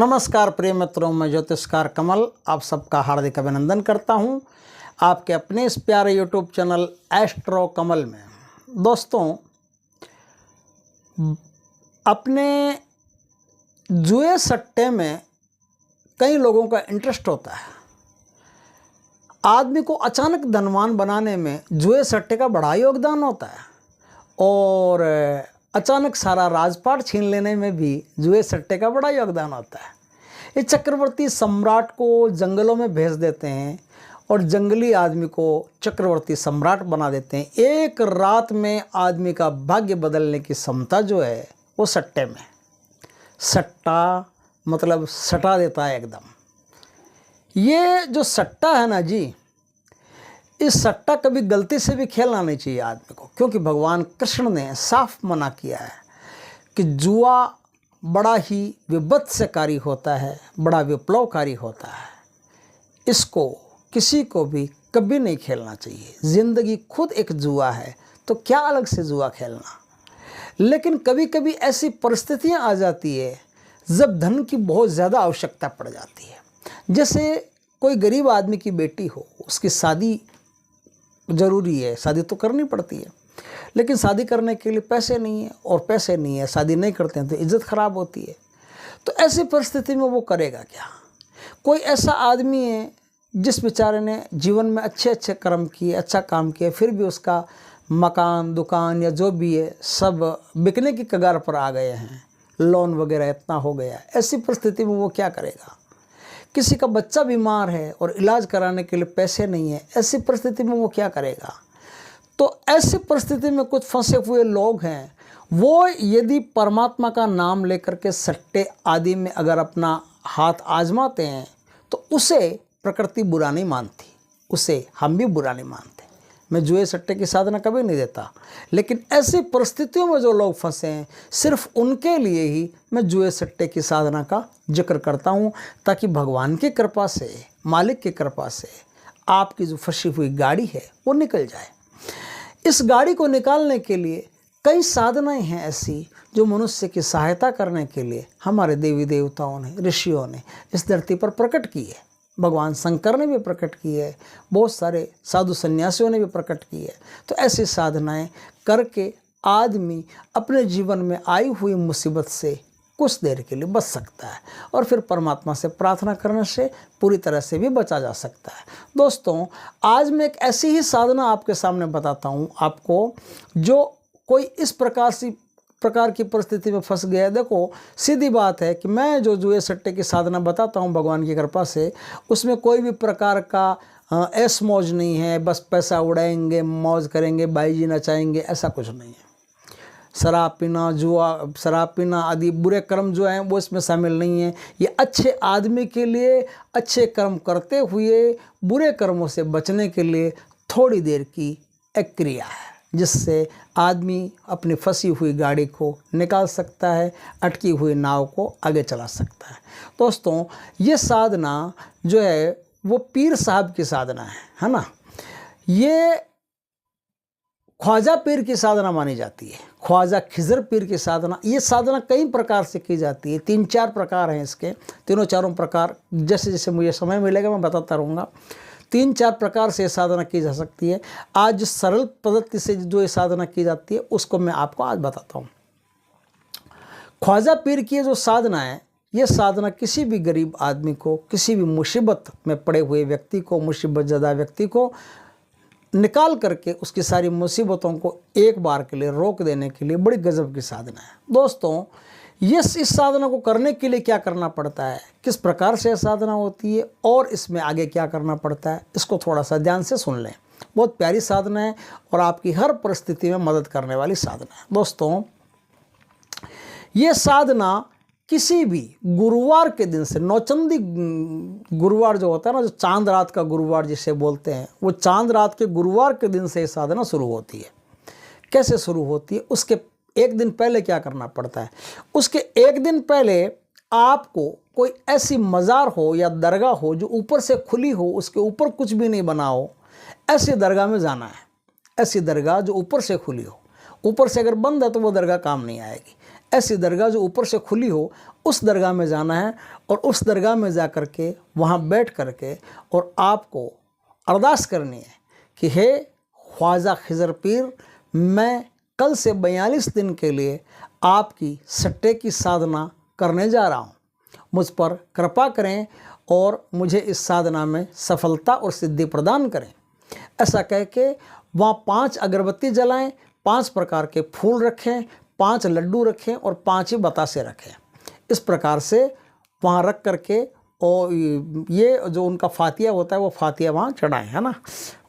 नमस्कार प्रिय मित्रों, मैं ज्योतिषकार कमल आप सबका हार्दिक अभिनंदन करता हूं आपके अपने इस प्यारे यूट्यूब चैनल एस्ट्रो कमल में। दोस्तों, अपने जुए सट्टे में कई लोगों का इंटरेस्ट होता है। आदमी को अचानक धनवान बनाने में जुए सट्टे का बड़ा योगदान होता है और अचानक सारा राजपाट छीन लेने में भी जुए सट्टे का बड़ा योगदान होता है। ये चक्रवर्ती सम्राट को जंगलों में भेज देते हैं और जंगली आदमी को चक्रवर्ती सम्राट बना देते हैं। एक रात में आदमी का भाग्य बदलने की क्षमता जो है वो सट्टे में। सट्टा मतलब सटा देता है एकदम। ये जो सट्टा है ना जी, इस सट्टा कभी गलती से भी खेलना नहीं चाहिए आदमी को, क्योंकि भगवान कृष्ण ने साफ मना किया है कि जुआ बड़ा ही विभत्सकारी होता है, बड़ा विप्लवकारी होता है। इसको किसी को भी कभी नहीं खेलना चाहिए। ज़िंदगी खुद एक जुआ है, तो क्या अलग से जुआ खेलना। लेकिन कभी कभी ऐसी परिस्थितियां आ जाती है जब धन की बहुत ज़्यादा आवश्यकता पड़ जाती है। जैसे कोई गरीब आदमी की बेटी हो, उसकी शादी ज़रूरी है, शादी तो करनी पड़ती है, लेकिन शादी करने के लिए पैसे नहीं है और पैसे नहीं है, शादी नहीं करते हैं तो इज़्ज़त ख़राब होती है। तो ऐसी परिस्थिति में वो करेगा क्या? कोई ऐसा आदमी है जिस बेचारे ने जीवन में अच्छे अच्छे कर्म किए, अच्छा काम किया, फिर भी उसका मकान दुकान या जो भी है सब बिकने की कगार पर आ गए हैं, लोन वगैरह इतना हो गया है। ऐसी परिस्थिति में वो क्या करेगा? किसी का बच्चा बीमार है और इलाज कराने के लिए पैसे नहीं है, ऐसी परिस्थिति में वो क्या करेगा? तो ऐसी परिस्थिति में कुछ फंसे हुए लोग हैं, वो यदि परमात्मा का नाम लेकर के सट्टे आदि में अगर अपना हाथ आजमाते हैं तो उसे प्रकृति बुरा नहीं मानती, उसे हम भी बुरा नहीं मानते। मैं जुए सट्टे की साधना कभी नहीं देता, लेकिन ऐसी परिस्थितियों में जो लोग फंसे हैं सिर्फ उनके लिए ही मैं जुए सट्टे की साधना का जिक्र करता हूँ, ताकि भगवान की कृपा से, मालिक की कृपा से आपकी जो फंसी हुई गाड़ी है वो निकल जाए। इस गाड़ी को निकालने के लिए कई साधनाएं हैं ऐसी जो मनुष्य की सहायता करने के लिए हमारे देवी देवताओं ने, ऋषियों ने इस धरती पर प्रकट की है। भगवान शंकर ने भी प्रकट की है, बहुत सारे साधु सन्यासियों ने भी प्रकट की है। तो ऐसी साधनाएं करके आदमी अपने जीवन में आई हुई मुसीबत से कुछ देर के लिए बच सकता है और फिर परमात्मा से प्रार्थना करने से पूरी तरह से भी बचा जा सकता है। दोस्तों, आज मैं एक ऐसी ही साधना आपके सामने बताता हूँ आपको, जो कोई इस प्रकार की परिस्थिति में फंस गया है। देखो, सीधी बात है कि मैं जो जुए सट्टे की साधना बताता हूँ भगवान की कृपा से, उसमें कोई भी प्रकार का ऐश मौज नहीं है, बस पैसा उड़ाएंगे, मौज करेंगे, बाई जी नचाएंगे, ऐसा कुछ नहीं है। शराब पीना, जुआ, शराब पीना आदि बुरे कर्म जो हैं वो इसमें शामिल नहीं है। ये अच्छे आदमी के लिए अच्छे कर्म करते हुए बुरे कर्मों से बचने के लिए थोड़ी देर की एक क्रिया है, जिससे आदमी अपनी फंसी हुई गाड़ी को निकाल सकता है, अटकी हुई नाव को आगे चला सकता है। दोस्तों, ये साधना जो है वो पीर साहब की साधना है ना। ये ख्वाजा पीर की साधना मानी जाती है, ख्वाजा खिजर पीर की साधना। ये साधना कई प्रकार से की जाती है, 3-4 प्रकार हैं इसके, तीनों चारों प्रकार जैसे जैसे मुझे समय मिलेगा मैं बताता रहूँगा। 3-4 प्रकार से साधना की जा सकती है। आज सरल पद्धति से जो ये साधना की जाती है उसको मैं आपको आज बताता हूँ। ख्वाजा पीर की जो साधना है, ये साधना किसी भी गरीब आदमी को, किसी भी मुसीबत में पड़े हुए व्यक्ति को, मुसीबत ज़्यादा व्यक्ति को निकाल करके उसकी सारी मुसीबतों को एक बार के लिए रोक देने के लिए बड़ी गजब की साधना है। दोस्तों, इस साधना को करने के लिए क्या करना पड़ता है, किस प्रकार से साधना होती है और इसमें आगे क्या करना पड़ता है, इसको थोड़ा सा ध्यान से सुन लें। बहुत प्यारी साधना है और आपकी हर परिस्थिति में मदद करने वाली साधना है। दोस्तों, ये साधना किसी भी गुरुवार के दिन से, नौचंदी गुरुवार जो होता है ना, जो चांद रात का गुरुवार जिसे बोलते हैं, वो चांद रात के गुरुवार के दिन से ये साधना शुरू होती है। कैसे शुरू होती है, उसके एक दिन पहले क्या करना पड़ता है? उसके एक दिन पहले आपको कोई ऐसी मज़ार हो या दरगाह हो जो ऊपर से खुली हो, उसके ऊपर कुछ भी नहीं बना हो, ऐसी दरगाह में जाना है। ऐसी दरगाह जो ऊपर से खुली हो, ऊपर से अगर बंद है तो वो दरगाह काम नहीं आएगी। ऐसी दरगाह जो ऊपर से खुली हो, उस दरगाह में जाना है और उस दरगाह में जा कर के वहाँ बैठ कर के और आपको अरदास करनी है कि हे ख्वाजा खिज़र पीर, मैं कल से 42 दिन के लिए आपकी सट्टे की साधना करने जा रहा हूँ, मुझ पर कृपा करें और मुझे इस साधना में सफलता और सिद्धि प्रदान करें। ऐसा कह के वहाँ 5 अगरबत्ती जलाएं, 5 प्रकार के फूल रखें, 5 लड्डू रखें और 5 ही बतासे रखें। इस प्रकार से वहाँ रख करके और ये जो उनका फातिया होता है वो फातिया वहाँ चढ़ाएं, है ना।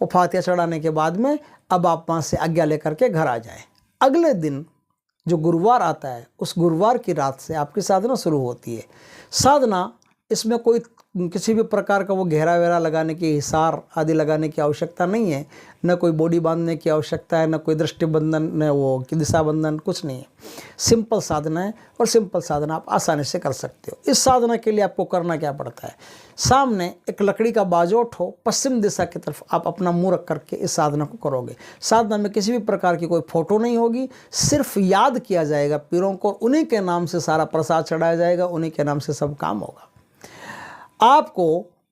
वो फातिया चढ़ाने के बाद में अब आप वहाँ से आज्ञा लेकर के घर आ जाएं। अगले दिन जो गुरुवार आता है, उस गुरुवार की रात से आपकी साधना शुरू होती है। साधना इसमें कोई किसी भी प्रकार का वो घेरा वेरा लगाने की, हिसार आदि लगाने की आवश्यकता नहीं है, न कोई बॉडी बांधने की आवश्यकता है, न कोई दृष्टिबंधन, न वो कि दिशा बंधन, कुछ नहीं है। सिंपल साधना है और सिंपल साधना आप आसानी से कर सकते हो। इस साधना के लिए आपको करना क्या पड़ता है, सामने एक लकड़ी का बाजोट हो, पश्चिम दिशा की तरफ आप अपना मुंह रख करके इस साधना को करोगे। साधना में किसी भी प्रकार की कोई फोटो नहीं होगी, सिर्फ याद किया जाएगा पीरों को, उन्हीं के नाम से सारा प्रसाद चढ़ाया जाएगा, उन्हीं के नाम से सब काम होगा। आपको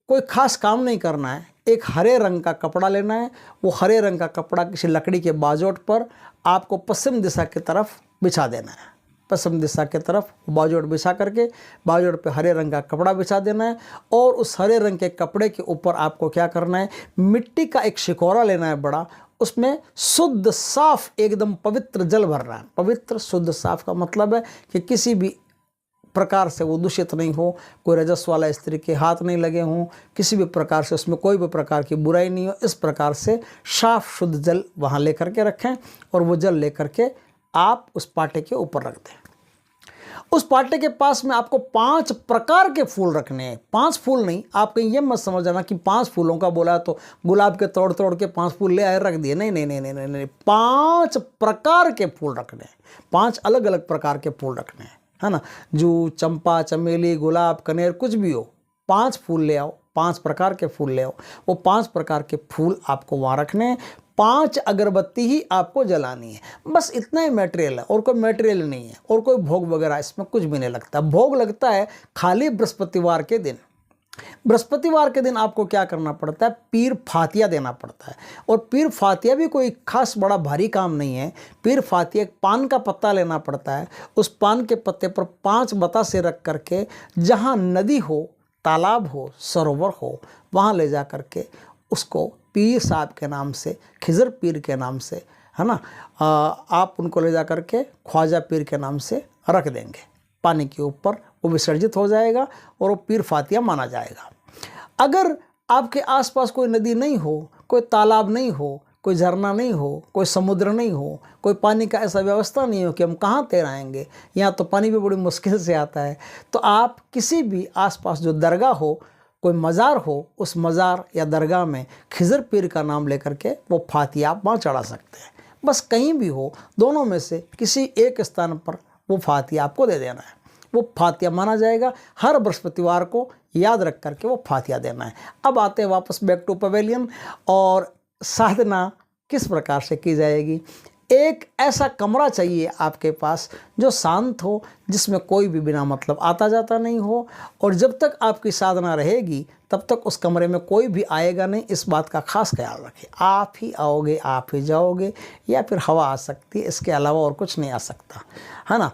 कोई खास काम नहीं करना है। एक हरे रंग का कपड़ा लेना है, वो हरे रंग का कपड़ा किसी लकड़ी के बाजोट पर आपको पश्चिम दिशा की तरफ बिछा देना है। पश्चिम दिशा की तरफ बाजोट बिछा करके बाजोट पे हरे रंग का कपड़ा बिछा देना है और उस हरे रंग के कपड़े के ऊपर आपको क्या करना है, मिट्टी का एक शिकोरा लेना है बड़ा, उसमें शुद्ध साफ एकदम पवित्र जल भरना है। पवित्र शुद्ध साफ का मतलब है कि किसी भी प्रकार से वो दूषित नहीं हो, कोई रजस वाला स्त्री के हाथ नहीं लगे हों, किसी भी प्रकार से उसमें कोई भी प्रकार की बुराई नहीं हो। इस प्रकार से साफ शुद्ध जल वहाँ लेकर के रखें और वो जल लेकर के आप उस पाटे के ऊपर रख दें। उस पाटे के पास में आपको 5 प्रकार के फूल रखने हैं। 5 फूल नहीं, आप कहीं ये मत समझ जाना कि 5 फूलों का बोला तो गुलाब के तोड़ तोड़ के 5 फूल ले आए रख दिए। नहीं नहीं नहीं नहीं नहीं नहीं, 5 प्रकार के फूल रखने हैं, 5 अलग अलग प्रकार के फूल रखने हैं, है ना। जू, चंपा, चमेली, गुलाब, कनेर, कुछ भी हो, 5 फूल ले आओ, 5 प्रकार के फूल ले आओ। वो 5 प्रकार के फूल आपको वहाँ रखने हैं। 5 अगरबत्ती ही आपको जलानी है, बस इतना ही मटेरियल है और कोई मटेरियल नहीं है और कोई भोग वगैरह इसमें कुछ भी नहीं लगता। भोग लगता है खाली बृहस्पतिवार के दिन। बृहस्पतिवार के दिन आपको क्या करना पड़ता है, पीर फातिया देना पड़ता है। और पीर फातिया भी कोई खास बड़ा भारी काम नहीं है। पीर फातिया एक पान का पत्ता लेना पड़ता है, उस पान के पत्ते पर 5 बतासे रख करके जहाँ नदी हो, तालाब हो, सरोवर हो, वहाँ ले जा करके उसको पीर साहब के नाम से, खिज़र पीर के नाम से, है ना, आप उनको ले जा करके ख्वाजा पीर के नाम से रख देंगे। पानी के ऊपर वो विसर्जित हो जाएगा और वो पीर फातिया माना जाएगा। अगर आपके आसपास कोई नदी नहीं हो, कोई तालाब नहीं हो, कोई झरना नहीं हो, कोई समुद्र नहीं हो, कोई पानी का ऐसा व्यवस्था नहीं हो कि हम कहाँ तैराएंगे, यहाँ तो पानी भी बड़ी मुश्किल से आता है, तो आप किसी भी आसपास जो दरगाह हो, कोई मज़ार हो, उस मज़ार या दरगाह में खिज़र पीर का नाम लेकर के वो फातिया आप वहाँ चढ़ा सकते हैं। बस कहीं भी हो, दोनों में से किसी एक स्थान पर वो फातिया आपको दे देना है, वो फातिया माना जाएगा। हर बृहस्पतिवार को याद रख करके वो फातिया देना है। अब आते हैं वापस बैक टू पवेलियन। और साधना किस प्रकार से की जाएगी, एक ऐसा कमरा चाहिए आपके पास जो शांत हो, जिसमें कोई भी बिना मतलब आता जाता नहीं हो, और जब तक आपकी साधना रहेगी तब तक उस कमरे में कोई भी आएगा नहीं। इस बात का खास ख्याल रखें, आप ही आओगे, आप ही जाओगे, या फिर हवा आ सकती है, इसके अलावा और कुछ नहीं आ सकता, है ना।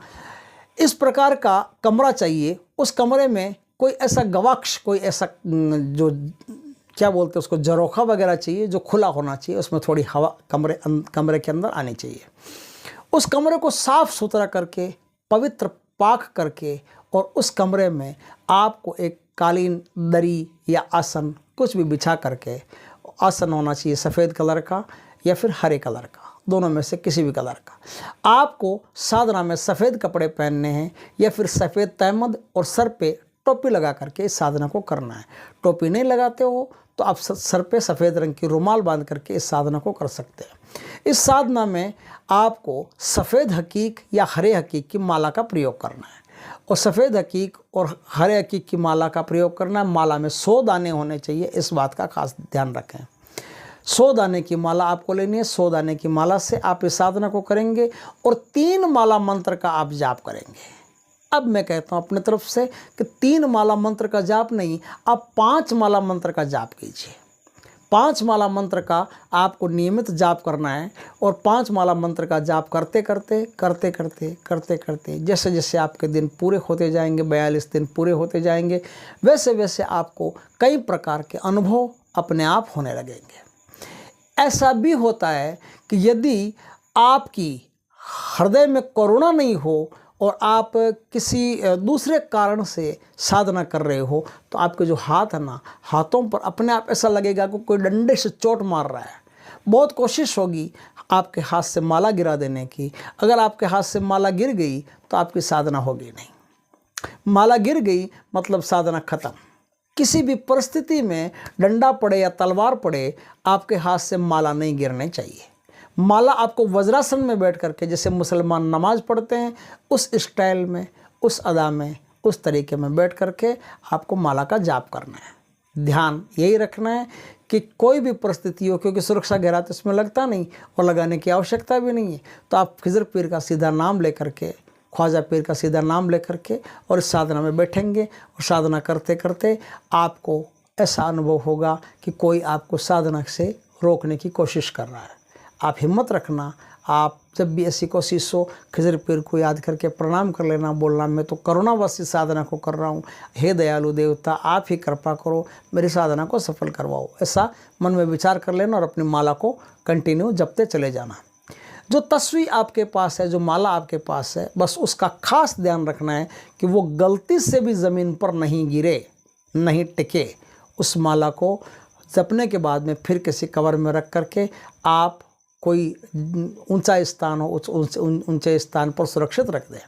इस प्रकार का कमरा चाहिए। उस कमरे में कोई ऐसा गवाक्ष, कोई ऐसा जो क्या बोलते हैं उसको, झरोखा वगैरह चाहिए जो खुला होना चाहिए, उसमें थोड़ी हवा कमरे के अंदर आनी चाहिए। उस कमरे को साफ़ सुथरा करके, पवित्र पाक करके, और उस कमरे में आपको एक कालीन, दरी या आसन कुछ भी बिछा करके, आसन होना चाहिए सफ़ेद कलर का या फिर हरे कलर का, दोनों में से किसी भी कलर का। आपको साधना में सफ़ेद कपड़े पहनने हैं या फिर सफ़ेद तहमद और सर पे टोपी लगा करके इस साधना को करना है। टोपी नहीं लगाते हो तो आप सर पे सफ़ेद रंग की रुमाल बांध करके इस साधना को कर सकते हैं। इस साधना में आपको सफ़ेद हकीक या हरे हकीक की माला का प्रयोग करना है, और सफ़ेद हकीक और हरे हकीक की माला का प्रयोग करना है। माला में 100 दाने होने चाहिए, इस बात का खास ध्यान रखें। 100 दाने की माला आपको लेनी है। 100 दाने की माला से आप इस साधना को करेंगे और 3 माला मंत्र का आप जाप करेंगे। अब मैं कहता हूँ अपने तरफ से कि 3 माला मंत्र का जाप नहीं, आप 5 माला मंत्र का जाप कीजिए। 5 माला मंत्र का आपको नियमित जाप करना है और 5 माला मंत्र का जाप करते करते जैसे जैसे आपके दिन पूरे होते जाएंगे, 42 दिन पूरे होते जाएंगे, वैसे वैसे आपको कई प्रकार के अनुभव अपने आप होने लगेंगे। ऐसा भी होता है कि यदि आपकी हृदय में करुणा नहीं हो और आप किसी दूसरे कारण से साधना कर रहे हो तो आपके जो हाथ है ना, हाथों पर अपने आप ऐसा लगेगा कि कोई डंडे से चोट मार रहा है। बहुत कोशिश होगी आपके हाथ से माला गिरा देने की। अगर आपके हाथ से माला गिर गई तो आपकी साधना होगी नहीं। माला गिर गई मतलब साधना खत्म। किसी भी परिस्थिति में डंडा पड़े या तलवार पड़े, आपके हाथ से माला नहीं गिरनी चाहिए। माला आपको वज्रासन में बैठ करके, जैसे मुसलमान नमाज पढ़ते हैं उस स्टाइल में, उस अदा में, उस तरीके में बैठ करके आपको माला का जाप करना है। ध्यान यही रखना है कि कोई भी परिस्थिति हो, क्योंकि सुरक्षा गहरा तो इसमें लगता नहीं और लगाने की आवश्यकता भी नहीं है, तो आप खिज़र पीर का सीधा नाम लेकर के, ख्वाजा पीर का सीधा नाम लेकर के और इस साधना में बैठेंगे और साधना करते करते आपको ऐसा अनुभव होगा कि कोई आपको साधना से रोकने की कोशिश कर रहा है। आप हिम्मत रखना। आप जब भी ऐसी कोशिश हो, खिज़र पीर को याद करके प्रणाम कर लेना, बोलना मैं तो करुणावश इस साधना को कर रहा हूँ, हे दयालु देवता आप ही कृपा करो, मेरी साधना को सफल करवाओ। ऐसा मन में विचार कर लेना और अपनी माला को कंटिन्यू जपते चले जाना। जो तस्वीर आपके पास है, जो माला आपके पास है, बस उसका खास ध्यान रखना है कि वो गलती से भी ज़मीन पर नहीं गिरे, नहीं टिके। उस माला को जपने के बाद में फिर किसी कवर में रख करके आप कोई ऊंचा स्थान हो, उस ऊंचे स्थान पर सुरक्षित रख दें।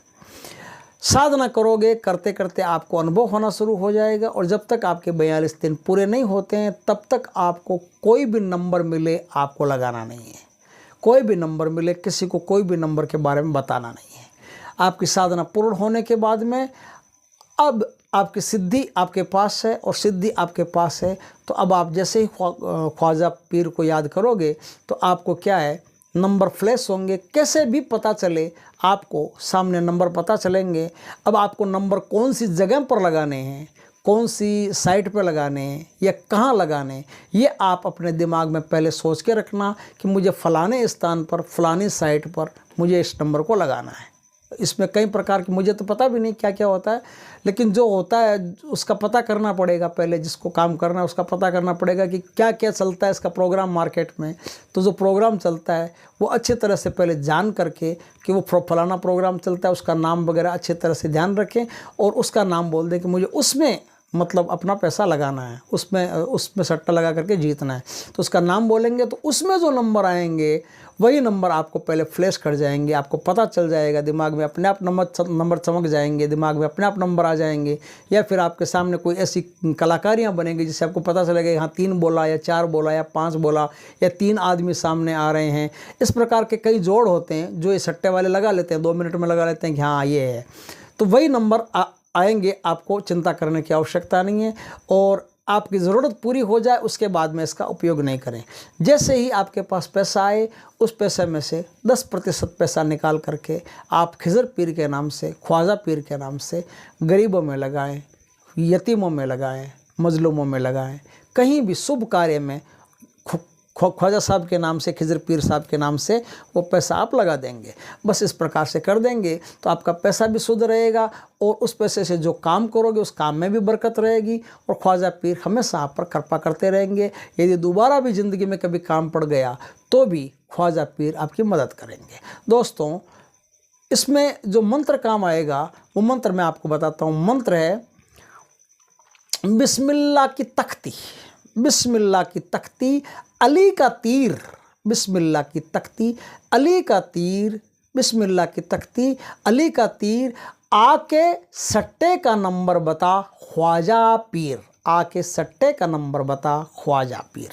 साधना करोगे, करते करते आपको अनुभव होना शुरू हो जाएगा और जब तक आपके 42 दिन पूरे नहीं होते हैं तब तक आपको कोई भी नंबर मिले आपको लगाना नहीं है। कोई भी नंबर मिले, किसी को कोई भी नंबर के बारे में बताना नहीं है। आपकी साधना पूर्ण होने के बाद में अब आपकी सिद्धि आपके पास है और सिद्धि आपके पास है तो अब आप जैसे ही ख्वाजा पीर को याद करोगे तो आपको क्या है, नंबर फ्लैश होंगे। कैसे भी पता चले, आपको सामने नंबर पता चलेंगे। अब आपको नंबर कौन सी जगह पर लगाने हैं, कौन सी साइट पर लगाने हैं या कहाँ लगाने हैं, ये आप अपने दिमाग में पहले सोच के रखना कि मुझे फ़लाने स्थान पर, फ़लानी साइट पर मुझे इस नंबर को लगाना है। इसमें कई प्रकार की, मुझे तो पता भी नहीं क्या क्या होता है, लेकिन जो होता है उसका पता करना पड़ेगा। पहले जिसको काम करना है उसका पता करना पड़ेगा कि क्या क्या चलता है इसका प्रोग्राम मार्केट में। तो जो प्रोग्राम चलता है वो अच्छी तरह से पहले जान करके कि वो फलाना प्रोग्राम चलता है, उसका नाम वगैरह अच्छी तरह से ध्यान रखें और उसका नाम बोल दें कि मुझे उसमें मतलब अपना पैसा लगाना है, उसमें सट्टा लगा करके जीतना है। तो उसका नाम बोलेंगे तो उसमें जो नंबर आएंगे वही नंबर आपको पहले फ्लैश कर जाएंगे। आपको पता चल जाएगा, दिमाग में अपने आप नंबर चमक जाएंगे, दिमाग में अपने आप नंबर आ जाएंगे। या फिर आपके सामने कोई ऐसी कलाकारियाँ बनेंगी जिससे आपको पता चलेगा यहाँ 3 बोला या 4 बोला या 5 बोला या 3 आदमी सामने आ रहे हैं। इस प्रकार के कई जोड़ होते हैं जो ये सट्टे वाले लगा लेते हैं, 2 मिनट में लगा लेते हैं कि हाँ ये है। तो वही नंबर आएंगे, आपको चिंता करने की आवश्यकता नहीं है। और आपकी ज़रूरत पूरी हो जाए उसके बाद में इसका उपयोग नहीं करें। जैसे ही आपके पास पैसा आए उस पैसे में से 10% पैसा निकाल करके आप खिज़र पीर के नाम से, ख्वाजा पीर के नाम से गरीबों में लगाएं, यतीमों में लगाएं, मजलूमों में लगाएं, कहीं भी शुभ कार्य में ख्वाजा साहब के नाम से, खिज़र पीर साहब के नाम से वो पैसा आप लगा देंगे। बस इस प्रकार से कर देंगे तो आपका पैसा भी शुद्ध रहेगा और उस पैसे से जो काम करोगे उस काम में भी बरकत रहेगी और ख्वाजा पीर हमेशा आप पर कृपा करते रहेंगे। यदि दोबारा भी ज़िंदगी में कभी काम पड़ गया तो भी ख्वाजा पीर आपकी मदद करेंगे। दोस्तों, इसमें जो मंत्र काम आएगा वो मंत्र मैं आपको बताता हूँ। मंत्र है बिस्मिल्लाह की तख्ती। बिस्मिल्लाह की तख्ती, अली का तीर। बिस्मिल्लाह की तख्ती, अली का तीर। बिस्मिल्लाह की तख्ती, अली का तीर। आके सट्टे का नंबर बता ख्वाजा पीर। आके सट्टे का नंबर बता ख्वाजा पीर।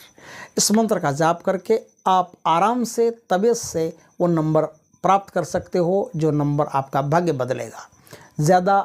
इस मंत्र का जाप करके आप आराम से, तबीयत से वो नंबर प्राप्त कर सकते हो जो नंबर आपका भाग्य बदलेगा। ज़्यादा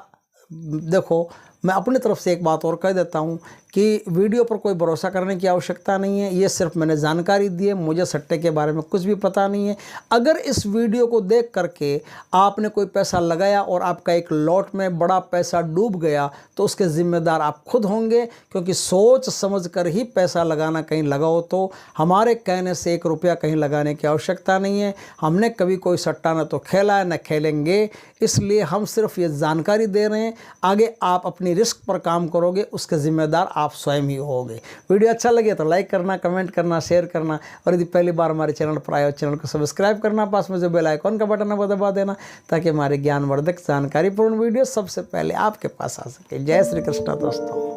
देखो, मैं अपनी तरफ से एक बात और कह देता हूँ कि वीडियो पर कोई भरोसा करने की आवश्यकता नहीं है। ये सिर्फ मैंने जानकारी दी है, मुझे सट्टे के बारे में कुछ भी पता नहीं है। अगर इस वीडियो को देख करके आपने कोई पैसा लगाया और आपका एक लॉट में बड़ा पैसा डूब गया तो उसके ज़िम्मेदार आप खुद होंगे, क्योंकि सोच समझ कर ही पैसा लगाना कहीं लगाओ। तो हमारे कहने से 1 रुपया कहीं लगाने की आवश्यकता नहीं है। हमने कभी कोई सट्टा न तो खेला है न खेलेंगे, इसलिए हम सिर्फ ये जानकारी दे रहे हैं। आगे आप अपनी रिस्क पर काम करोगे, उसके ज़िम्मेदार आप स्वयं ही होगे। वीडियो अच्छा लगे तो लाइक करना, कमेंट करना, शेयर करना, और यदि पहली बार हमारे चैनल पर आए हो चैनल को सब्सक्राइब करना, पास में जो बेल आइकॉन का बटन है वो दबा देना, ताकि हमारे ज्ञानवर्धक जानकारीपूर्ण वीडियो सबसे पहले आपके पास आ सके। जय श्री कृष्ण दोस्तों।